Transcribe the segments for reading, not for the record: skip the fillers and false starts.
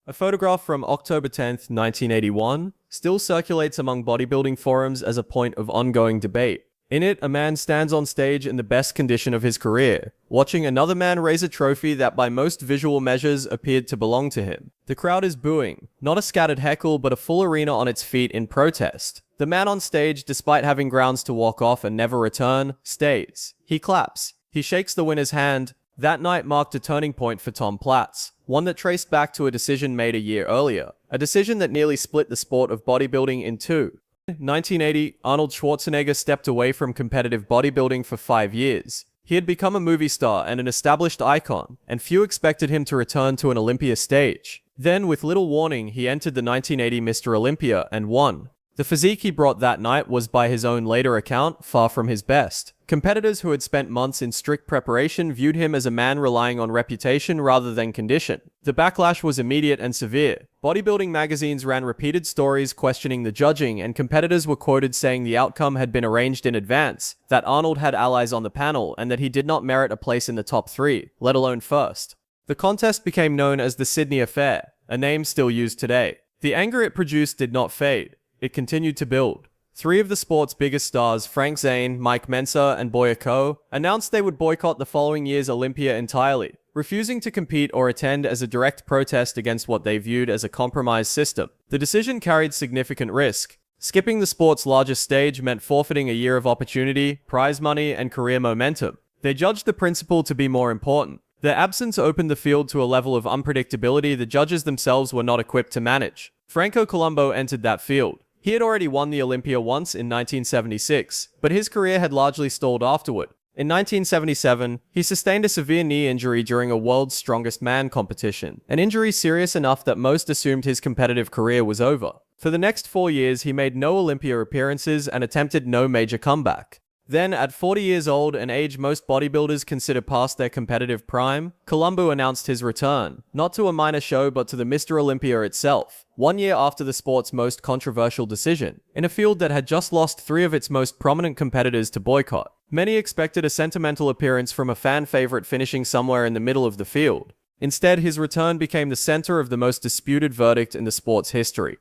A photograph from October 10th, 1981, still circulates among bodybuilding forums as a point of ongoing debate. In it, a man stands on stage in the best condition of his career, watching another man raise a trophy that by most visual measures appeared to belong to him. The crowd is booing, not a scattered heckle but a full arena on its feet in protest. The man on stage, despite having grounds to walk off and never return, stays. He claps. He shakes the winner's hand. That night marked a turning point for Tom Platz, one that traced back to a decision made a year earlier, a decision that nearly split the sport of bodybuilding in two. In 1980, Arnold Schwarzenegger stepped away from competitive bodybuilding for 5 years. He had become a movie star and an established icon, and few expected him to return to an Olympia stage. Then, with little warning, he entered the 1980 Mr. Olympia and won. The physique he brought that night was, by his own later account, far from his best. Competitors who had spent months in strict preparation viewed him as a man relying on reputation rather than condition. The backlash was immediate and severe. Bodybuilding magazines ran repeated stories questioning the judging, and competitors were quoted saying the outcome had been arranged in advance, that Arnold had allies on the panel, and that he did not merit a place in the top 3, let alone first. The contest became known as the Sydney Affair, a name still used today. The anger it produced did not fade. It continued to build. 3 of the sport's biggest stars, Frank Zane, Mike Mensa, and Boya Ko, announced they would boycott the following year's Olympia entirely, refusing to compete or attend as a direct protest against what they viewed as a compromised system. The decision carried significant risk. Skipping the sport's largest stage meant forfeiting a year of opportunity, prize money, and career momentum. They judged the principle to be more important. Their absence opened the field to a level of unpredictability the judges themselves were not equipped to manage. Franco Columbu entered that field. He had already won the Olympia once in 1976, but his career had largely stalled afterward. In 1977, he sustained a severe knee injury during a World's Strongest Man competition, an injury serious enough that most assumed his competitive career was over. For the next 4 years, he made no Olympia appearances and attempted no major comeback. Then, at 40 years old, an age most bodybuilders consider past their competitive prime, Columbu announced his return, not to a minor show but to the Mr. Olympia itself, 1 year after the sport's most controversial decision, in a field that had just lost 3 of its most prominent competitors to boycott. Many expected a sentimental appearance from a fan favorite finishing somewhere in the middle of the field. Instead, his return became the center of the most disputed verdict in the sport's history.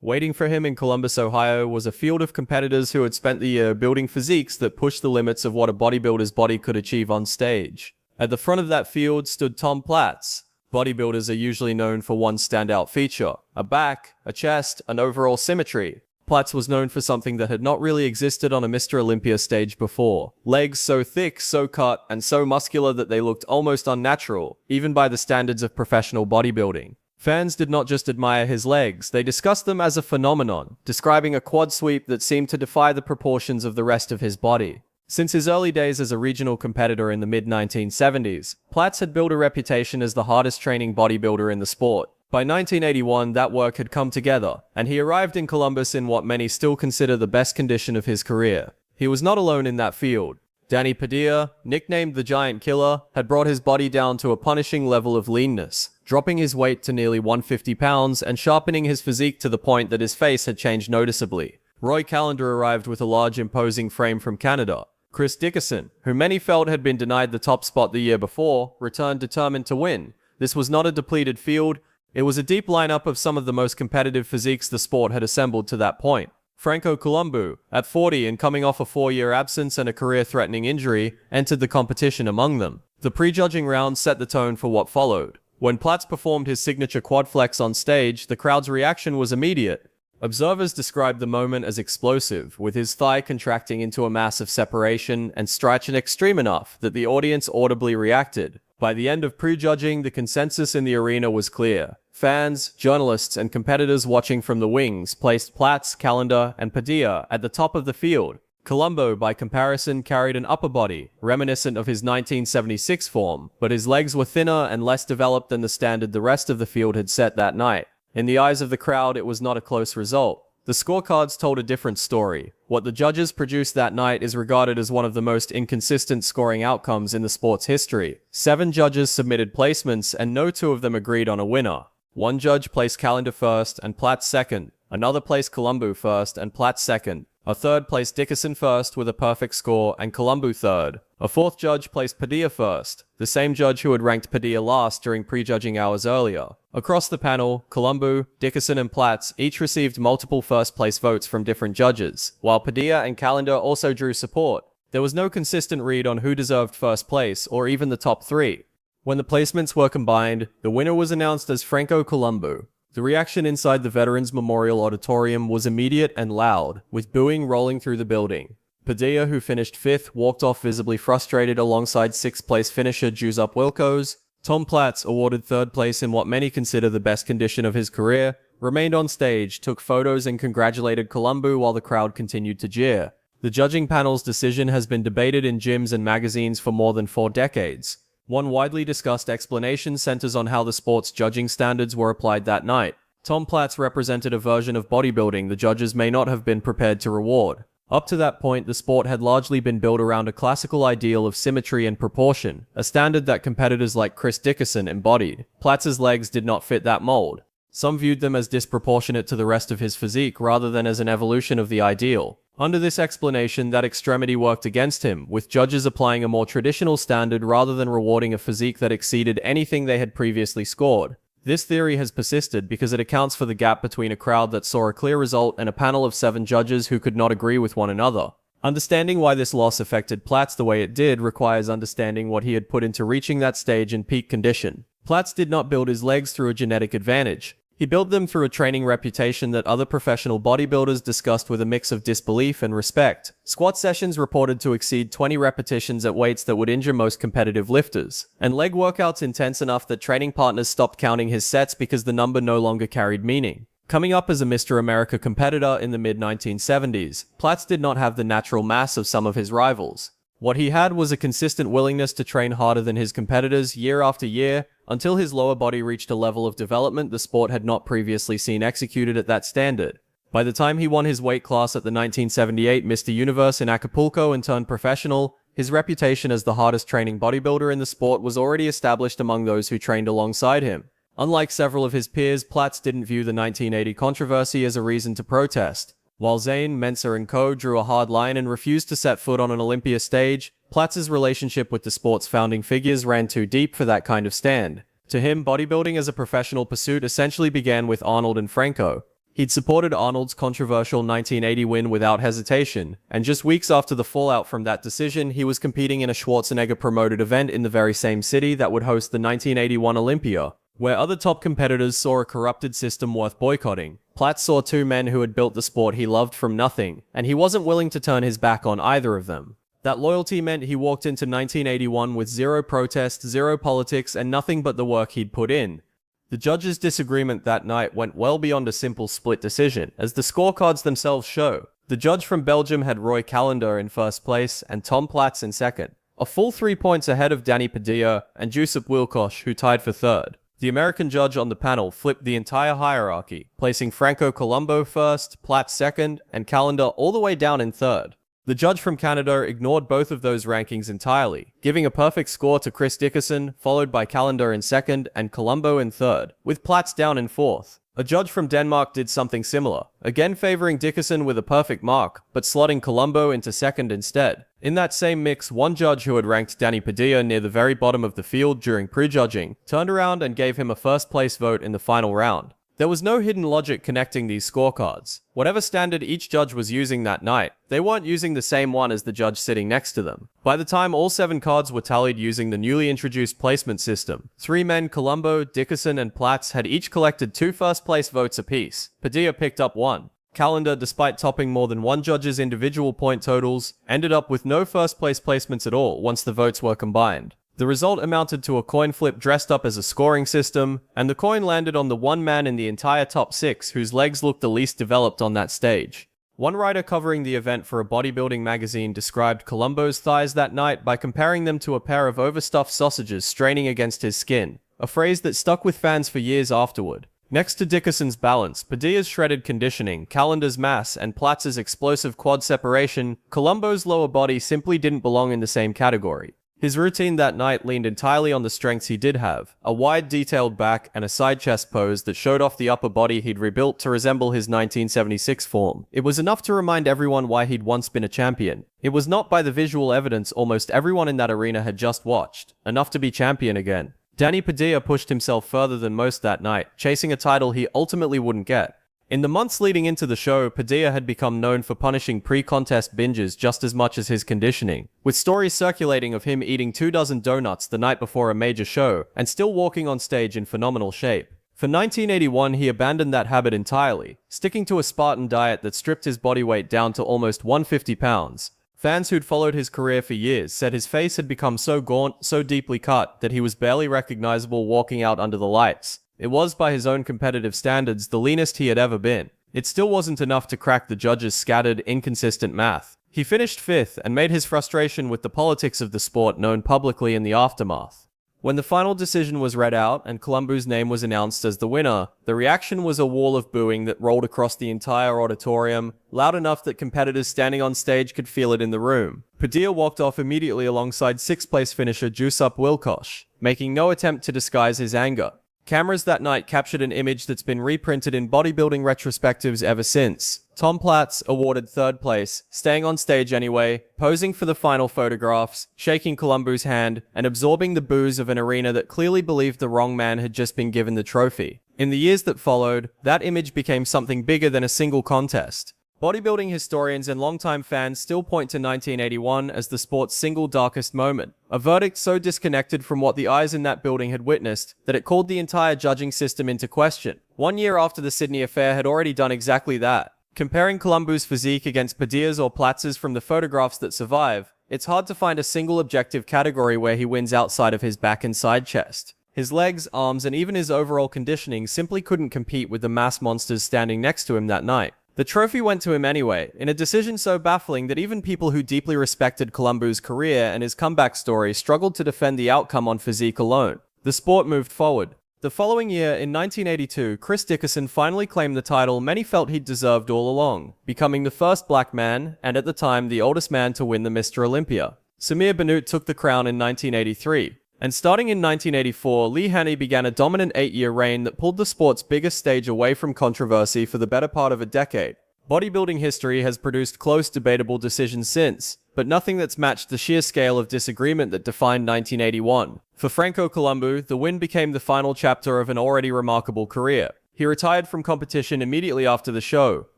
Waiting for him in Columbus, Ohio, was a field of competitors who had spent the year building physiques that pushed the limits of what a bodybuilder's body could achieve on stage. At the front of that field stood Tom Platz. Bodybuilders are usually known for one standout feature: a back, a chest, and overall symmetry. Platz was known for something that had not really existed on a Mr. Olympia stage before. Legs so thick, so cut, and so muscular that they looked almost unnatural, even by the standards of professional bodybuilding. Fans did not just admire his legs, they discussed them as a phenomenon, describing a quad sweep that seemed to defy the proportions of the rest of his body. Since his early days as a regional competitor in the mid-1970s, Platz had built a reputation as the hardest training bodybuilder in the sport. By 1981, that work had come together, and he arrived in Columbus in what many still consider the best condition of his career. He was not alone in that field. Danny Padilla, nicknamed the Giant Killer, had brought his body down to a punishing level of leanness, dropping his weight to nearly 150 pounds and sharpening his physique to the point that his face had changed noticeably. Roy Callender arrived with a large, imposing frame from Canada. Chris Dickerson, who many felt had been denied the top spot the year before, returned determined to win. This was not a depleted field. It was a deep lineup of some of the most competitive physiques the sport had assembled to that point. Franco Columbu, at 40 and coming off a 4-year absence and a career-threatening injury, entered the competition among them. The prejudging round set the tone for what followed. When Platz performed his signature quad flex on stage, the crowd's reaction was immediate. Observers described the moment as explosive, with his thigh contracting into a mass of separation and stretching extreme enough that the audience audibly reacted. By the end of prejudging, the consensus in the arena was clear. Fans, journalists, and competitors watching from the wings placed Platz, Callender, and Padilla at the top of the field. Columbu, by comparison, carried an upper body, reminiscent of his 1976 form, but his legs were thinner and less developed than the standard the rest of the field had set that night. In the eyes of the crowd, it was not a close result. The scorecards told a different story. What the judges produced that night is regarded as one of the most inconsistent scoring outcomes in the sport's history. 7 judges submitted placements, and no 2 of them agreed on a winner. One judge placed Callender first and Platz second. Another placed Columbu first and Platz second. A third placed Dickerson first with a perfect score and Colombo third. A fourth judge placed Padilla first, the same judge who had ranked Padilla last during prejudging hours earlier. Across the panel, Colombo, Dickerson, and Platz each received multiple first-place votes from different judges, while Padilla and Callender also drew support. There was no consistent read on who deserved first place or even the top three. When the placements were combined, the winner was announced as Franco Colombo. The reaction inside the Veterans Memorial Auditorium was immediate and loud, with booing rolling through the building. Padilla, who finished 5th, walked off visibly frustrated alongside 6th-place finisher Giuseppe Wilkos. Tom Platz, awarded 3rd place in what many consider the best condition of his career, remained on stage, took photos and congratulated Colombo while the crowd continued to jeer. The judging panel's decision has been debated in gyms and magazines for more than 4 decades. One widely discussed explanation centers on how the sport's judging standards were applied that night. Tom Platz represented a version of bodybuilding the judges may not have been prepared to reward. Up to that point, the sport had largely been built around a classical ideal of symmetry and proportion, a standard that competitors like Chris Dickerson embodied. Platz's legs did not fit that mold. Some viewed them as disproportionate to the rest of his physique rather than as an evolution of the ideal. Under this explanation, that extremity worked against him, with judges applying a more traditional standard rather than rewarding a physique that exceeded anything they had previously scored. This theory has persisted because it accounts for the gap between a crowd that saw a clear result and a panel of 7 judges who could not agree with one another. Understanding why this loss affected Platz the way it did requires understanding what he had put into reaching that stage in peak condition. Platz did not build his legs through a genetic advantage. He built them through a training reputation that other professional bodybuilders discussed with a mix of disbelief and respect. Squat sessions reported to exceed 20 repetitions at weights that would injure most competitive lifters, and leg workouts intense enough that training partners stopped counting his sets because the number no longer carried meaning. Coming up as a Mr. America competitor in the mid-1970s, Platz did not have the natural mass of some of his rivals. What he had was a consistent willingness to train harder than his competitors year after year, until his lower body reached a level of development the sport had not previously seen executed at that standard. By the time he won his weight class at the 1978 Mr. Universe in Acapulco and turned professional, his reputation as the hardest training bodybuilder in the sport was already established among those who trained alongside him. Unlike several of his peers, Platz didn't view the 1980 controversy as a reason to protest. While Zane, Mensah, and co. drew a hard line and refused to set foot on an Olympia stage, Platz's relationship with the sport's founding figures ran too deep for that kind of stand. To him, bodybuilding as a professional pursuit essentially began with Arnold and Franco. He'd supported Arnold's controversial 1980 win without hesitation, and just weeks after the fallout from that decision, he was competing in a Schwarzenegger-promoted event in the very same city that would host the 1981 Olympia, where other top competitors saw a corrupted system worth boycotting. Platz saw 2 men who had built the sport he loved from nothing, and he wasn't willing to turn his back on either of them. That loyalty meant he walked into 1981 with 0 protest, 0 politics, and nothing but the work he'd put in. The judges' disagreement that night went well beyond a simple split decision, as the scorecards themselves show. The judge from Belgium had Roy Callender in first place and Tom Platz in second, a full 3 points ahead of Danny Padilla and Giuseppe Wilkos, who tied for third. The American judge on the panel flipped the entire hierarchy, placing Franco Colombo first, Platz second, and Callender all the way down in third. The judge from Canada ignored both of those rankings entirely, giving a perfect score to Chris Dickerson, followed by Callender in second and Colombo in third, with Platz down in fourth. A judge from Denmark did something similar, again favoring Dickerson with a perfect mark, but slotting Colombo into second instead. In that same mix, one judge who had ranked Danny Padilla near the very bottom of the field during prejudging turned around and gave him a first-place vote in the final round. There was no hidden logic connecting these scorecards. Whatever standard each judge was using that night, they weren't using the same one as the judge sitting next to them. By the time all 7 cards were tallied using the newly introduced placement system, 3 men, Colombo, Dickerson, and Platz, had each collected 2 first-place votes apiece. Padilla picked up 1. Callender, despite topping more than one judge's individual point totals, ended up with no first-place placements at all once the votes were combined. The result amounted to a coin flip dressed up as a scoring system, and the coin landed on the one man in the entire top 6 whose legs looked the least developed on that stage. One writer covering the event for a bodybuilding magazine described Colombo's thighs that night by comparing them to a pair of overstuffed sausages straining against his skin, a phrase that stuck with fans for years afterward. Next to Dickerson's balance, Padilla's shredded conditioning, Callender's mass, and Platz's explosive quad separation, Colombo's lower body simply didn't belong in the same category. His routine that night leaned entirely on the strengths he did have, a wide detailed back and a side chest pose that showed off the upper body he'd rebuilt to resemble his 1976 form. It was enough to remind everyone why he'd once been a champion. It was not by the visual evidence almost everyone in that arena had just watched, enough to be champion again. Danny Padilla pushed himself further than most that night, chasing a title he ultimately wouldn't get. In the months leading into the show, Padilla had become known for punishing pre-contest binges just as much as his conditioning, with stories circulating of him eating 24 donuts the night before a major show and still walking on stage in phenomenal shape. For 1981, he abandoned that habit entirely, sticking to a Spartan diet that stripped his body weight down to almost 150 pounds. Fans who'd followed his career for years said his face had become so gaunt, so deeply cut, that he was barely recognizable walking out under the lights. It was, by his own competitive standards, the leanest he had ever been. It still wasn't enough to crack the judges' scattered, inconsistent math. He finished 5th and made his frustration with the politics of the sport known publicly in the aftermath. When the final decision was read out and Columbu's name was announced as the winner, the reaction was a wall of booing that rolled across the entire auditorium, loud enough that competitors standing on stage could feel it in the room. Padilla walked off immediately alongside 6th place finisher Jusup Wilkosh, making no attempt to disguise his anger. Cameras that night captured an image that's been reprinted in bodybuilding retrospectives ever since. Tom Platz, awarded 3rd place, staying on stage anyway, posing for the final photographs, shaking Columbu's hand, and absorbing the boos of an arena that clearly believed the wrong man had just been given the trophy. In the years that followed, that image became something bigger than a single contest. Bodybuilding historians and longtime fans still point to 1981 as the sport's single darkest moment, a verdict so disconnected from what the eyes in that building had witnessed that it called the entire judging system into question. 1 year after the Sydney affair had already done exactly that. Comparing Columbu's physique against Padilla's or Platz's from the photographs that survive, it's hard to find a single objective category where he wins outside of his back and side chest. His legs, arms, and even his overall conditioning simply couldn't compete with the mass monsters standing next to him that night. The trophy went to him anyway, in a decision so baffling that even people who deeply respected Columbu's career and his comeback story struggled to defend the outcome on physique alone. The sport moved forward. The following year, in 1982, Chris Dickerson finally claimed the title many felt he'd deserved all along, becoming the first black man, and at the time the oldest man to win the Mr. Olympia. Samir Bannout took the crown in 1983. And starting in 1984, Lee Haney began a dominant 8-year reign that pulled the sport's biggest stage away from controversy for the better part of a decade. Bodybuilding history has produced close, debatable decisions since, but nothing that's matched the sheer scale of disagreement that defined 1981. For Franco Columbu, the win became the final chapter of an already remarkable career. He retired from competition immediately after the show,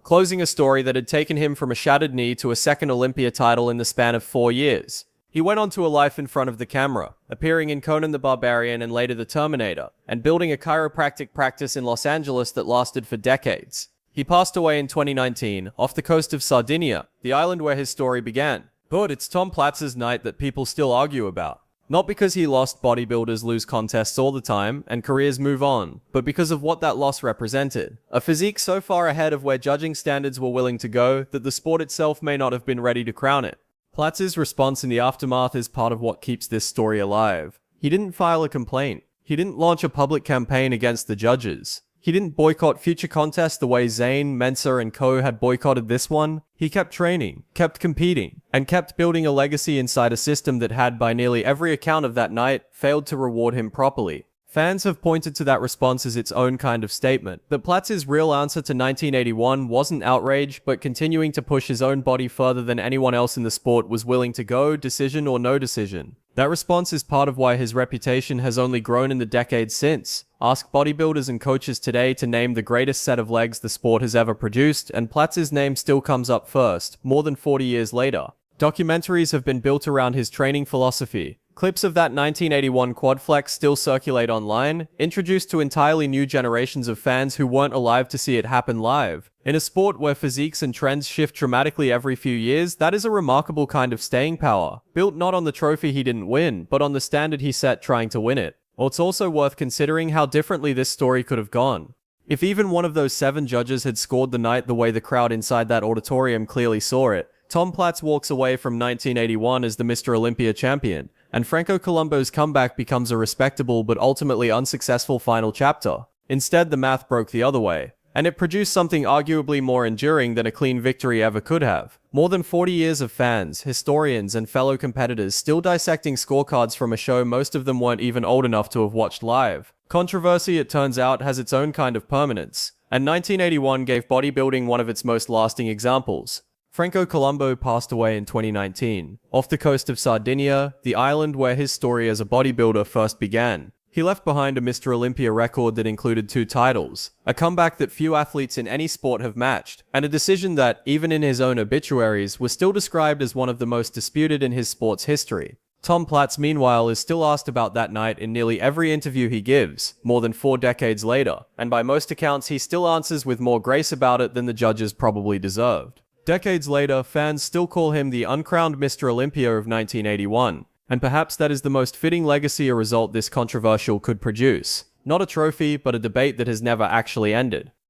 closing a story that had taken him from a shattered knee to a second Olympia title in the span of 4 years. He went on to a life in front of the camera, appearing in Conan the Barbarian and later The Terminator, and building a chiropractic practice in Los Angeles that lasted for decades. He passed away in 2019, off the coast of Sardinia, the island where his story began. But it's Tom Platz's night that people still argue about. Not because he lost, bodybuilders lose contests all the time, and careers move on, but because of what that loss represented. A physique so far ahead of where judging standards were willing to go that the sport itself may not have been ready to crown it. Platz's response in the aftermath is part of what keeps this story alive. He didn't file a complaint. He didn't launch a public campaign against the judges. He didn't boycott future contests the way Zayn, Mensah, and co had boycotted this one. He kept training, kept competing, and kept building a legacy inside a system that had, by nearly every account of that night, failed to reward him properly. Fans have pointed to that response as its own kind of statement, that Platz's real answer to 1981 wasn't outrage, but continuing to push his own body further than anyone else in the sport was willing to go, decision or no decision. That response is part of why his reputation has only grown in the decades since. Ask bodybuilders and coaches today to name the greatest set of legs the sport has ever produced, and Platz's name still comes up first, more than 40 years later. Documentaries have been built around his training philosophy. Clips of that 1981 quad flex still circulate online, introduced to entirely new generations of fans who weren't alive to see it happen live. In a sport where physiques and trends shift dramatically every few years, that is a remarkable kind of staying power, built not on the trophy he didn't win, but on the standard he set trying to win it. It's also worth considering how differently this story could have gone. If even one of those 7 judges had scored the night the way the crowd inside that auditorium clearly saw it, Tom Platz walks away from 1981 as the Mr. Olympia champion, and Franco Columbu's comeback becomes a respectable but ultimately unsuccessful final chapter. Instead, the math broke the other way. and it produced something arguably more enduring than a clean victory ever could have. More than 40 years of fans, historians, and fellow competitors still dissecting scorecards from a show most of them weren't even old enough to have watched live. Controversy, it turns out, has its own kind of permanence, and 1981 gave bodybuilding one of its most lasting examples. Franco Colombo passed away in 2019, off the coast of Sardinia, the island where his story as a bodybuilder first began. He left behind a Mr. Olympia record that included 2 titles, a comeback that few athletes in any sport have matched, and a decision that, even in his own obituaries, was still described as one of the most disputed in his sport's history. Tom Platz, meanwhile, is still asked about that night in nearly every interview he gives, more than 4 decades later, and by most accounts he still answers with more grace about it than the judges probably deserved. Decades later, fans still call him the uncrowned Mr. Olympia of 1981, and perhaps that is the most fitting legacy a result this controversial could produce. Not a trophy, but a debate that has never actually ended.